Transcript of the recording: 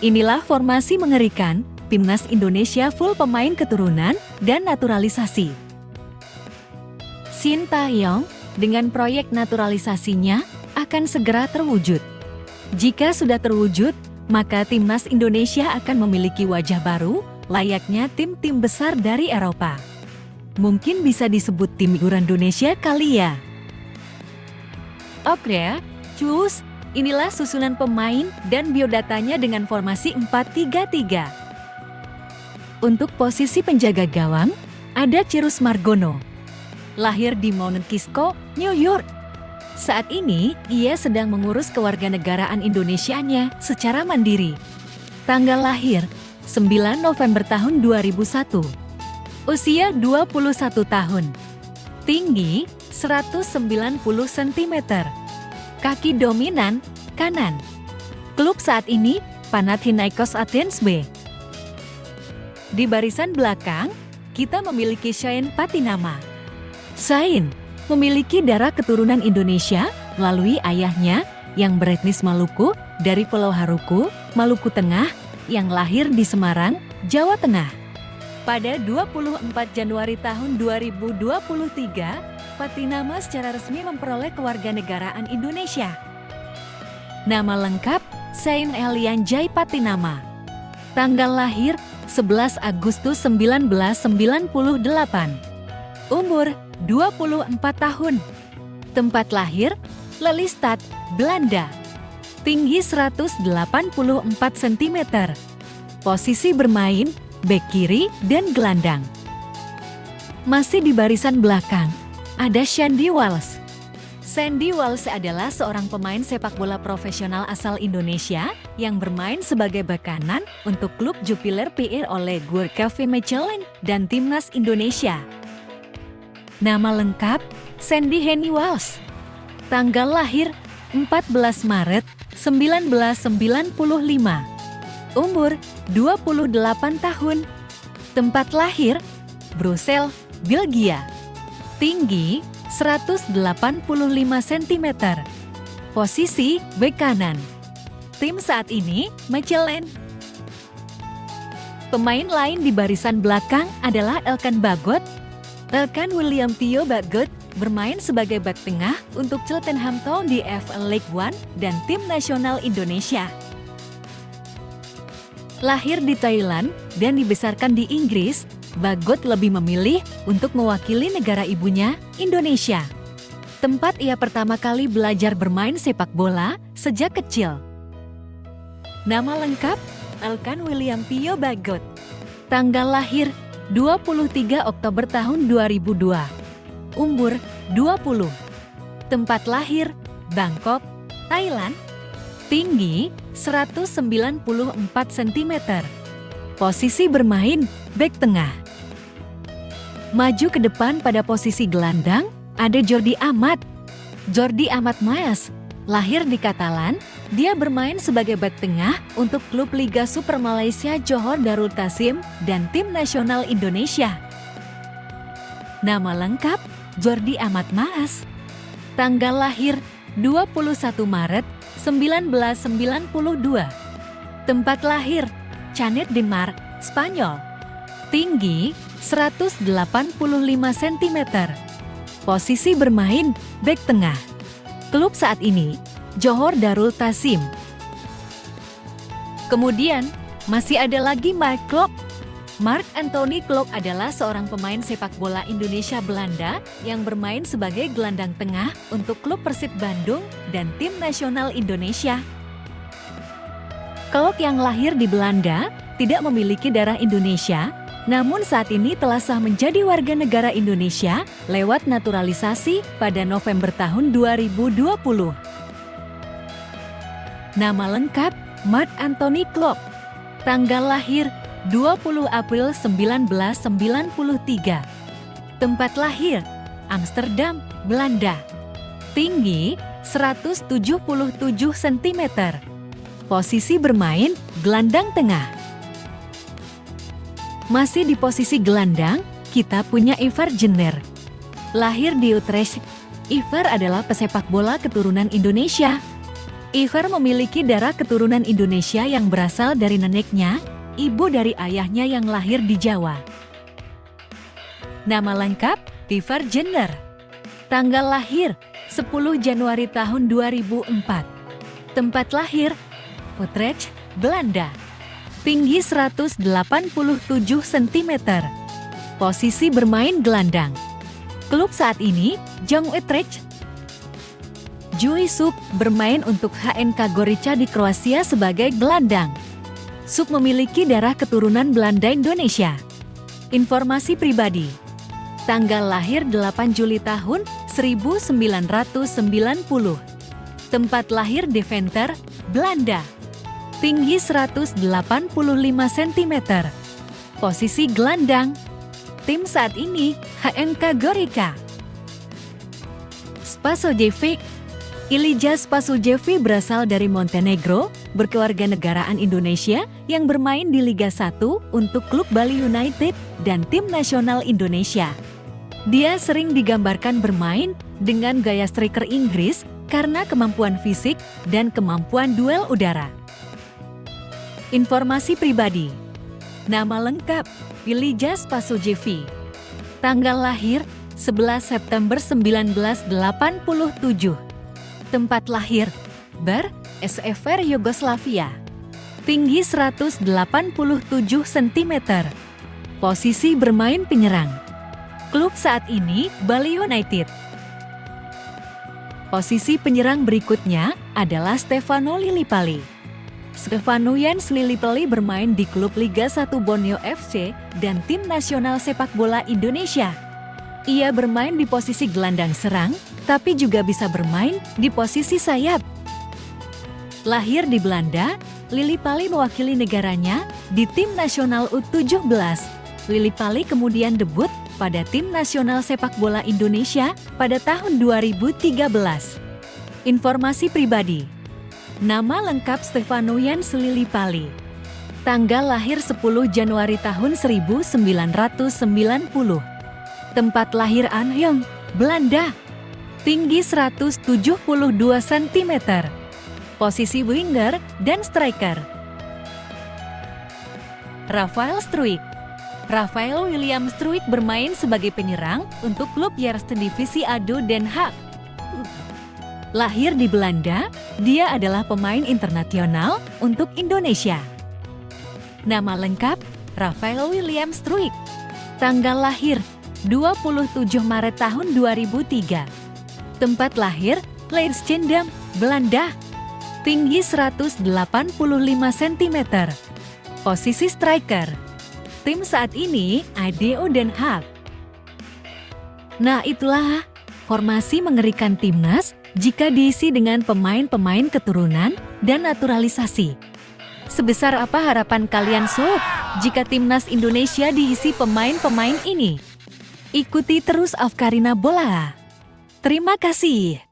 Inilah formasi mengerikan Timnas Indonesia full pemain keturunan dan naturalisasi. Shin Tae-yong dengan proyek naturalisasinya akan segera terwujud. Jika sudah terwujud, maka Timnas Indonesia akan memiliki wajah baru layaknya tim-tim besar dari Eropa. Mungkin bisa disebut tim Indonesia kali ya. Oke, cus. Inilah susunan pemain dan biodatanya dengan formasi 4-3-3. Untuk posisi penjaga gawang, ada Cirus Margono. Lahir di Mount Kisco, New York. Saat ini, ia sedang mengurus kewarganegaraan Indonesianya secara mandiri. Tanggal lahir, 9 November tahun 2001. Usia 21 tahun. Tinggi, 190 cm. Kaki dominan, kanan. Klub saat ini, Panathinaikos Athens B. Di barisan belakang, kita memiliki Shane Patinama. Shane memiliki darah keturunan Indonesia melalui ayahnya yang beretnis Maluku dari Pulau Haruku, Maluku Tengah, yang lahir di Semarang, Jawa Tengah. Pada 24 Januari tahun 2023, Patinama secara resmi memperoleh kewarganegaraan Indonesia. Nama lengkap, Shane Elianjay Patinama. Tanggal lahir, 11 Agustus 1998. Umur, 24 tahun. Tempat lahir, Lelystad, Belanda. Tinggi 184 cm. Posisi bermain, bek kiri dan gelandang. Masih di barisan belakang, ada Sandy Walsh. Sandy Walsh adalah seorang pemain sepak bola profesional asal Indonesia yang bermain sebagai bek kanan untuk klub Jupiler PR oleh Gurkhavi Mechelen dan Timnas Indonesia. Nama lengkap, Sandy Henny Walsh. Tanggal lahir, 14 Maret 1995. Umur, 28 tahun. Tempat lahir, Brussels, Belgia. Tinggi, 185 cm. Posisi, bek kanan. Tim saat ini, Mechelen. Pemain lain di barisan belakang adalah Elkan Bagot. Elkan William Theo Bagot bermain sebagai bek tengah untuk Cheltenham Town di FA League One dan Tim Nasional Indonesia. Lahir di Thailand dan dibesarkan di Inggris, Bagot lebih memilih untuk mewakili negara ibunya, Indonesia. Tempat ia pertama kali belajar bermain sepak bola sejak kecil. Nama lengkap, Elkan William Theo Bagot. Tanggal lahir, 23 Oktober tahun 2002. Umur, 20. Tempat lahir, Bangkok, Thailand. Tinggi, 194 cm. Posisi bermain, bek tengah. Maju ke depan pada posisi gelandang, ada Jordi Amat. Jordi Amat Mas, lahir di Katalan, dia bermain sebagai bek tengah untuk klub Liga Super Malaysia Johor Darul Tassim dan Tim Nasional Indonesia. Nama lengkap, Jordi Amat Mas. Tanggal lahir, 21 Maret 1992. Tempat lahir, Canet Denmark, Spanyol. Tinggi, 185 cm. Posisi bermain, bek tengah. Klub saat ini, Johor Darul Tassim. Kemudian, masih ada lagi Mark Klok. Mark Anthony Klok adalah seorang pemain sepak bola Indonesia Belanda yang bermain sebagai gelandang tengah untuk klub Persib Bandung dan Tim Nasional Indonesia. Klok yang lahir di Belanda tidak memiliki darah Indonesia, namun saat ini telah sah menjadi warga negara Indonesia lewat naturalisasi pada November tahun 2020. Nama lengkap, Mark Anthony Klok. Tanggal lahir, 20 April 1993. Tempat lahir, Amsterdam, Belanda. Tinggi, 177 cm. Posisi bermain, gelandang tengah. Masih di posisi gelandang, kita punya Ivar Jenner. Lahir di Utrecht, Ivar adalah pesepak bola keturunan Indonesia. Iver memiliki darah keturunan Indonesia yang berasal dari neneknya, ibu dari ayahnya yang lahir di Jawa. Nama lengkap, Iver Jenner. Tanggal lahir, 10 Januari tahun 2004. Tempat lahir, Utrecht, Belanda. Tinggi 187 cm. Posisi bermain gelandang. Klub saat ini, Jong Utrecht. Joey Suk bermain untuk HNK Gorica di Kroasia sebagai gelandang. Suk memiliki darah keturunan Belanda Indonesia. Informasi pribadi. Tanggal lahir 8 Juli tahun 1990. Tempat lahir Deventer, Belanda. Tinggi 185 cm. Posisi gelandang. Tim saat ini HNK Gorica. Spasojevic. Ilija Spasojevic berasal dari Montenegro, berkewarganegaraan Indonesia yang bermain di Liga 1 untuk klub Bali United dan tim nasional Indonesia. Dia sering digambarkan bermain dengan gaya striker Inggris karena kemampuan fisik dan kemampuan duel udara. Informasi pribadi. Nama lengkap, Ilija Spasojevic. Tanggal lahir, 11 September 1987. Tempat lahir, Bar, SFR Yugoslavia. Tinggi 187 cm. Posisi bermain penyerang. Klub saat ini, Bali United. Posisi penyerang berikutnya adalah Stefano Lillipali. Stefano Jens Lillipali bermain di klub Liga 1 Borneo FC dan tim nasional sepak bola Indonesia. Ia bermain di posisi gelandang serang, tapi juga bisa bermain di posisi sayap. Lahir di Belanda, Lillipali mewakili negaranya di tim nasional U17. Lillipali kemudian debut pada tim nasional sepak bola Indonesia pada tahun 2013. Informasi pribadi. Nama lengkap Stefano Jens Lillipali. Tanggal lahir 10 Januari tahun 1990. Tempat lahir Arnhem, Belanda. Tinggi 172 cm. Posisi winger dan striker. Rafael Struijk. Rafael William Struijk bermain sebagai penyerang untuk klub Eerste Divisie ADO Den Haag. Lahir di Belanda, dia adalah pemain internasional untuk Indonesia. Nama lengkap, Rafael William Struijk. Tanggal lahir, 27 Maret tahun 2003. Tempat lahir, Leidschendam, Belanda. Tinggi 185 cm. Posisi striker. Tim saat ini ADO Den Haag. Nah, itulah formasi mengerikan timnas jika diisi dengan pemain-pemain keturunan dan naturalisasi. Sebesar apa harapan kalian sob jika timnas Indonesia diisi pemain-pemain ini? Ikuti terus Afkarina Bola. Terima kasih.